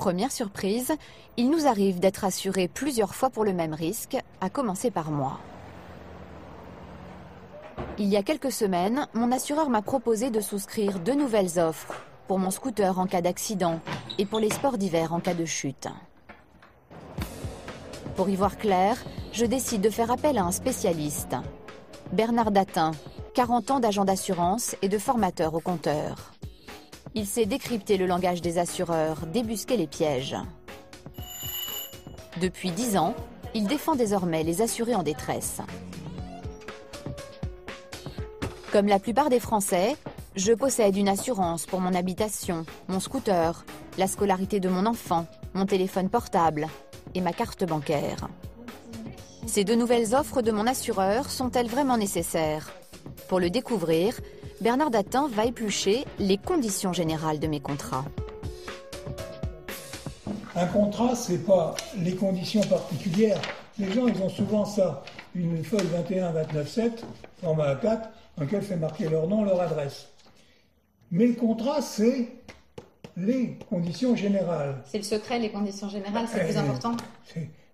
Première surprise, il nous arrive d'être assurés plusieurs fois pour le même risque, à commencer par moi. Il y a quelques semaines, mon assureur m'a proposé de souscrire 2 nouvelles offres pour mon scooter en cas d'accident et pour les sports d'hiver en cas de chute. Pour y voir clair, je décide de faire appel à un spécialiste. Bernard Datin, 40 ans d'agent d'assurance et de formateur au compteur. Il sait décrypter le langage des assureurs, débusquer les pièges. Depuis 10 ans, il défend désormais les assurés en détresse. Comme la plupart des Français, je possède une assurance pour mon habitation, mon scooter, la scolarité de mon enfant, mon téléphone portable et ma carte bancaire. Ces 2 nouvelles offres de mon assureur sont-elles vraiment nécessaires? Pour le découvrir, Bernard Datin va éplucher les conditions générales de mes contrats. Un contrat, c'est pas les conditions particulières. Les gens, ils ont souvent ça, une feuille 21-29-7, format A4, dans lequel fait marquer leur nom, leur adresse. Mais le contrat, c'est les conditions générales. C'est le secret, les conditions générales, c'est le plus important.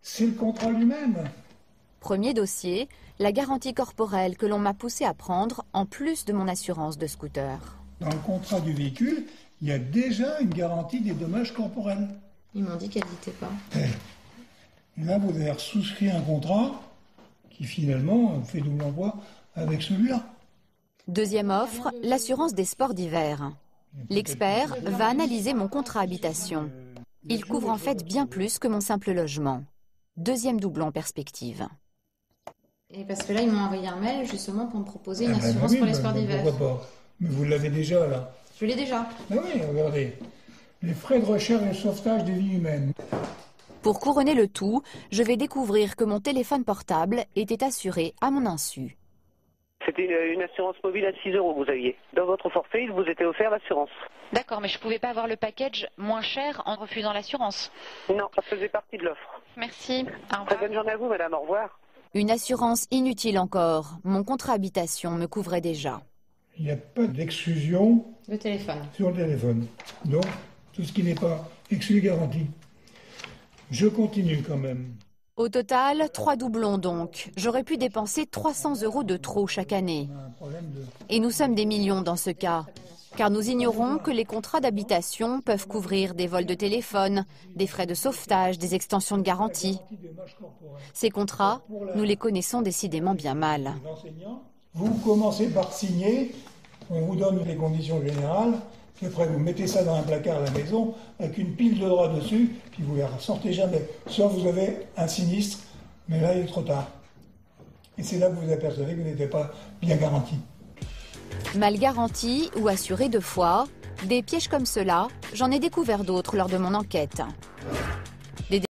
C'est le contrat lui-même. Premier dossier, la garantie corporelle que l'on m'a poussé à prendre en plus de mon assurance de scooter. Dans le contrat du véhicule, il y a déjà une garantie des dommages corporels. Ils m'ont dit qu'elle n'était pas. Et là, vous avez souscrit un contrat qui finalement fait double emploi avec celui-là. Deuxième offre, l'assurance des sports d'hiver. L'expert va analyser mon contrat habitation. Il couvre en fait bien plus que mon simple logement. Deuxième doublon en perspective. Et parce que là, ils m'ont envoyé un mail justement pour me proposer une assurance pour les sports d'hiver. Pourquoi pas? Mais vous l'avez déjà là. Je l'ai déjà. Ah oui, regardez. Les frais de recherche et de sauvetage des vies humaines. Pour couronner le tout, je vais découvrir que mon téléphone portable était assuré à mon insu. C'était une assurance mobile à 6 € que vous aviez. Dans votre forfait, il vous était offert l'assurance. D'accord, mais je ne pouvais pas avoir le package moins cher en refusant l'assurance. Non, ça faisait partie de l'offre. Merci. Très bonne journée à vous, madame. Au revoir. Une assurance inutile encore. Mon contrat habitation me couvrait déjà. Il n'y a pas d'exclusion Le téléphone. sur le téléphone. Donc, tout ce qui n'est pas exclu garanti. Je continue quand même. Au total, 3 doublons donc. J'aurais pu dépenser 300 € de trop chaque année. Et nous sommes des millions dans ce cas. Car nous ignorons que les contrats d'habitation peuvent couvrir des vols de téléphone, des frais de sauvetage, des extensions de garantie. Ces contrats, nous les connaissons décidément bien mal. Vous commencez par signer, on vous donne les conditions générales, puis après vous mettez ça dans un placard à la maison avec une pile de droits dessus, puis vous ne les ressortez jamais. Sauf vous avez un sinistre, mais là il est trop tard. Et c'est là que vous vous apercevez que vous n'étiez pas bien garanti. Mal garanti ou assuré 2 fois, des pièges comme cela, j'en ai découvert d'autres lors de mon enquête.